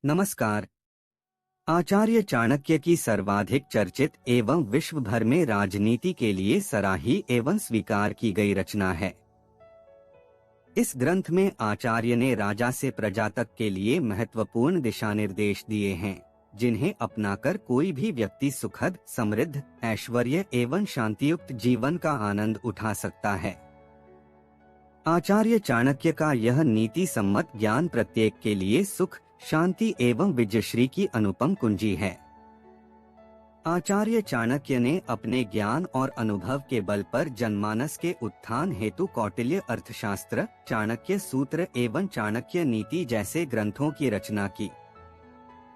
नमस्कार। आचार्य चाणक्य की सर्वाधिक चर्चित एवं विश्व भर में राजनीति के लिए सराही एवं स्वीकार की गई रचना है। इस ग्रंथ में आचार्य ने राजा से प्रजा तक के लिए महत्वपूर्ण दिशानिर्देश दिए हैं, जिन्हें अपनाकर कोई भी व्यक्ति सुखद, समृद्ध, ऐश्वर्य एवं शांतियुक्त जीवन का आनंद उठा सकता है। आचार्य चाणक्य का यह नीति सम्मत ज्ञान प्रत्येक के लिए सुख, शांति एवं विजयश्री की अनुपम कुंजी है। आचार्य चाणक्य ने अपने ज्ञान और अनुभव के बल पर जनमानस के उत्थान हेतु कौटिल्य अर्थशास्त्र, चाणक्य सूत्र एवं चाणक्य नीति जैसे ग्रंथों की रचना की।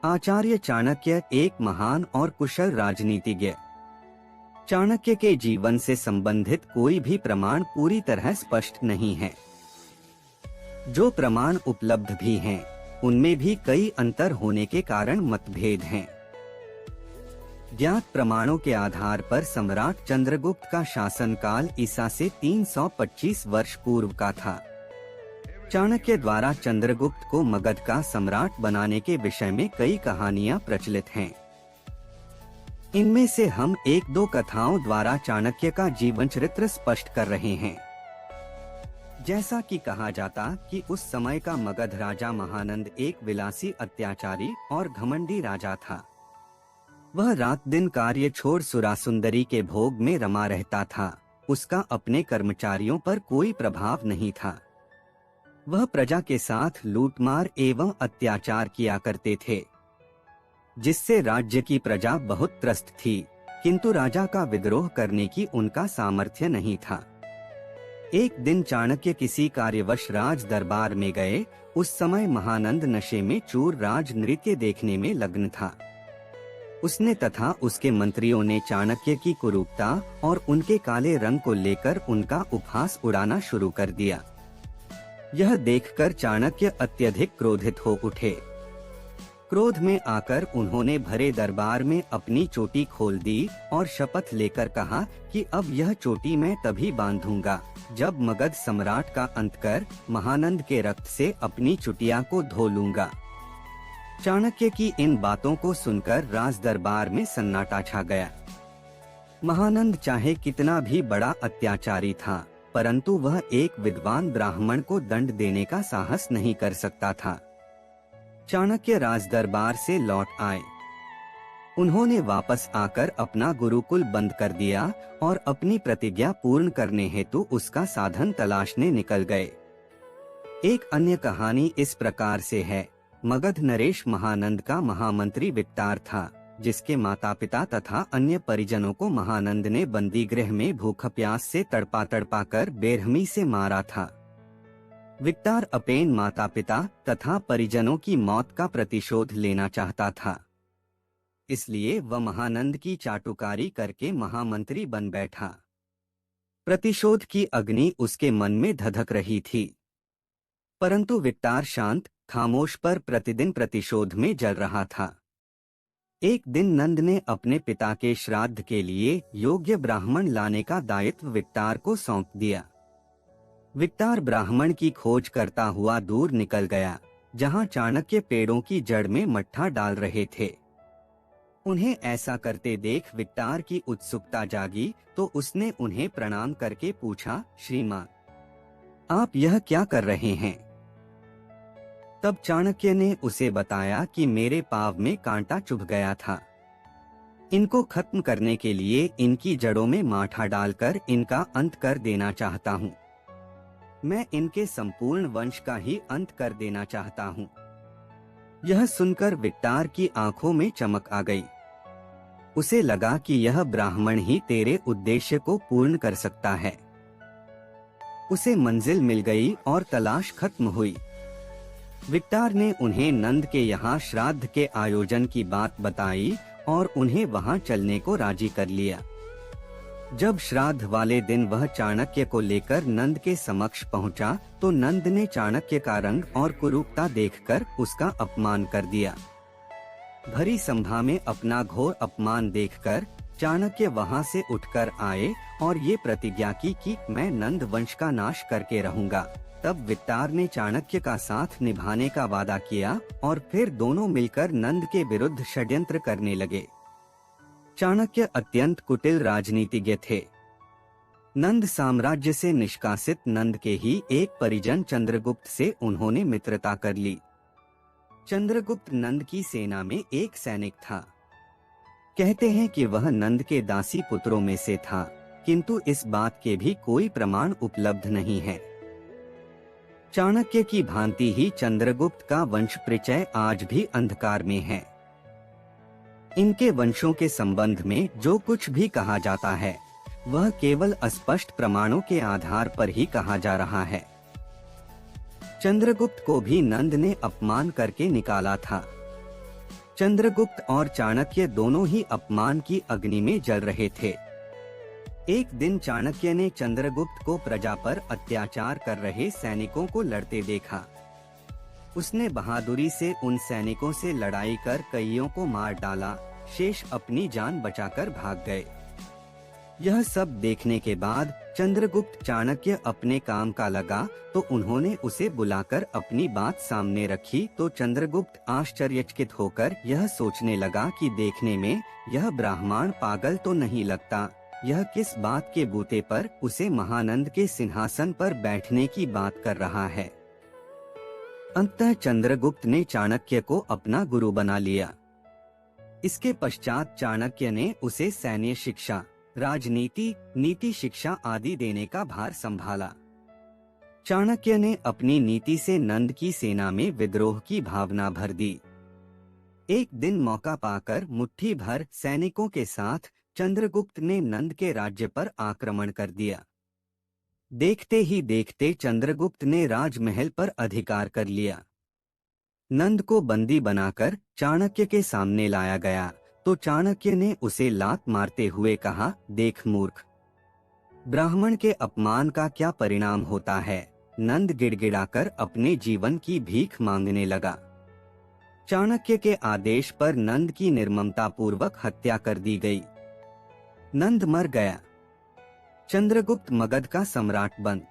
आचार्य चाणक्य एक महान और कुशल राजनीतिज्ञ। चाणक्य के जीवन से संबंधित कोई भी प्रमाण पूरी तरह स्पष्ट नहीं है। जो प्रमाण उपलब्ध भी हैं, उनमें भी कई अंतर होने के कारण मतभेद हैं। ज्ञात प्रमाणों के आधार पर सम्राट चंद्रगुप्त का शासनकाल ईसा से 325 वर्ष पूर्व का था। चाणक्य द्वारा चंद्रगुप्त को मगध का सम्राट बनाने के विषय में कई कहानियां प्रचलित हैं। इनमें से हम एक दो कथाओं द्वारा चाणक्य का जीवन चरित्र स्पष्ट कर रहे हैं। जैसा कि कहा जाता कि उस समय का मगध राजा महानंद एक विलासी, अत्याचारी और घमंडी राजा था। वह रात दिन कार्य छोड़ सुरासुंदरी के भोग में रमा रहता था। उसका अपने कर्मचारियों पर कोई प्रभाव नहीं था। वह प्रजा के साथ लूटमार एवं अत्याचार किया करते थे, जिससे राज्य की प्रजा बहुत त्रस्त थी, किंतु राजा का विद्रोह करने की उनका सामर्थ्य नहीं था। एक दिन चाणक्य किसी कार्यवश राज दरबार में गए। उस समय महानंद नशे में चूर राज नृत्य देखने में लग्न था। उसने तथा उसके मंत्रियों ने चाणक्य की कुरूपता और उनके काले रंग को लेकर उनका उपहास उड़ाना शुरू कर दिया। यह देखकर चाणक्य अत्यधिक क्रोधित हो उठे। क्रोध में आकर उन्होंने भरे दरबार में अपनी चोटी खोल दी और शपथ लेकर कहा कि अब यह चोटी मैं तभी बांधूंगा जब मगध सम्राट का अंत कर महानंद के रक्त से अपनी चुटिया को धो लूंगा। चाणक्य की इन बातों को सुनकर राज दरबार में सन्नाटा छा गया। महानंद चाहे कितना भी बड़ा अत्याचारी था, परंतु वह एक विद्वान ब्राह्मण को दंड देने का साहस नहीं कर सकता था। चाणक्य राज दरबार से लौट आए। उन्होंने वापस आकर अपना गुरुकुल बंद कर दिया और अपनी प्रतिज्ञा पूर्ण करने हेतु उसका साधन तलाशने निकल गए। एक अन्य कहानी इस प्रकार से है। मगध नरेश महानंद का महामंत्री विक्तार था, जिसके माता पिता तथा अन्य परिजनों को महानंद ने बंदी गृह में भूख प्यास से तड़पा तड़पा कर बेरहमी से मारा था। विक्तार अपेन माता पिता तथा परिजनों की मौत का प्रतिशोध लेना चाहता था। इसलिए वह महानंद की चाटुकारी करके महामंत्री बन बैठा। प्रतिशोध की अग्नि उसके मन में धधक रही थी, परंतु विक्तार शांत, खामोश पर प्रतिदिन प्रतिशोध में जल रहा था। एक दिन नंद ने अपने पिता के श्राद्ध के लिए योग्य ब्राह्मण लाने का दायित्व विक्तार को सौंप दिया। विक्तार ब्राह्मण की खोज करता हुआ दूर निकल गया, जहां चाणक्य पेड़ों की जड़ में मट्ठा डाल रहे थे। उन्हें ऐसा करते देख विक्तार की उत्सुकता जागी, तो उसने उन्हें प्रणाम करके पूछा, श्रीमान, आप यह क्या कर रहे हैं? तब चाणक्य ने उसे बताया कि मेरे पाँव में कांटा चुभ गया था। इनको खत्म करने के लिए इनकी जड़ों में माठा डालकर इनका अंत कर देना चाहता हूँ। मैं इनके संपूर्ण वंश का ही अंत कर देना चाहता हूँ। यह सुनकर विक्तार की आंखों में चमक आ गई। उसे लगा कि यह ब्राह्मण ही तेरे उद्देश्य को पूर्ण कर सकता है। उसे मंजिल मिल गई और तलाश खत्म हुई। विक्तार ने उन्हें नंद के यहाँ श्राद्ध के आयोजन की बात बताई और उन्हें वहाँ चलने को राजी कर लिया। जब श्राद्ध वाले दिन वह चाणक्य को लेकर नंद के समक्ष पहुंचा, तो नंद ने चाणक्य का रंग और कुरूपता देखकर उसका अपमान कर दिया। भरी सभा में अपना घोर अपमान देखकर चाणक्य वहां से उठकर आए और ये प्रतिज्ञा की कि मैं नंद वंश का नाश करके रहूंगा तब वित्तार ने चाणक्य का साथ निभाने का वादा किया और फिर दोनों मिलकर नंद के विरुद्ध षड्यंत्र करने लगे। चाणक्य अत्यंत कुटिल राजनीतिज्ञ थे। नंद साम्राज्य से निष्कासित नंद के ही एक परिजन चंद्रगुप्त से उन्होंने मित्रता कर ली। चंद्रगुप्त नंद की सेना में एक सैनिक था। कहते हैं कि वह नंद के दासी पुत्रों में से था, किंतु इस बात के भी कोई प्रमाण उपलब्ध नहीं है। चाणक्य की भांति ही चंद्रगुप्त का वंश परिचय आज भी अंधकार में है। इनके वंशों के संबंध में जो कुछ भी कहा जाता है वह केवल अस्पष्ट प्रमाणों के आधार पर ही कहा जा रहा है। चंद्रगुप्त को भी नंद ने अपमान करके निकाला था। चंद्रगुप्त और चाणक्य दोनों ही अपमान की अग्नि में जल रहे थे। एक दिन चाणक्य ने चंद्रगुप्त को प्रजा पर अत्याचार कर रहे सैनिकों को लड़ते देखा। उसने बहादुरी से उन सैनिकों से लड़ाई कर कईयों को मार डाला, शेष अपनी जान बचाकर भाग गए। यह सब देखने के बाद चंद्रगुप्त चाणक्य अपने काम का लगा तो उन्होंने उसे बुलाकर अपनी बात सामने रखी तो चंद्रगुप्त आश्चर्यचकित होकर यह सोचने लगा कि देखने में यह ब्राह्मण पागल तो नहीं लगता, यह किस बात के बूते पर उसे महानंद के सिंहासन पर बैठने की बात कर रहा है। अंततः चंद्रगुप्त ने चाणक्य को अपना गुरु बना लिया। इसके पश्चात चाणक्य ने उसे सैन्य शिक्षा, राजनीति, नीति शिक्षा आदि देने का भार संभाला। चाणक्य ने अपनी नीति से नंद की सेना में विद्रोह की भावना भर दी। एक दिन मौका पाकर मुट्ठी भर सैनिकों के साथ चंद्रगुप्त ने नंद के राज्य पर आक्रमण कर दिया। देखते ही देखते चंद्रगुप्त ने राजमहल पर अधिकार कर लिया। नंद को बंदी बनाकर चाणक्य के सामने लाया गया तो चाणक्य ने उसे लात मारते हुए कहा, देख मूर्ख, ब्राह्मण के अपमान का क्या परिणाम होता है। नंद गिड़गिड़ाकर अपने जीवन की भीख मांगने लगा। चाणक्य के आदेश पर नंद की निर्ममता पूर्वक हत्या कर दी गई। नंद मर गया। चंद्रगुप्त मगध का सम्राट बन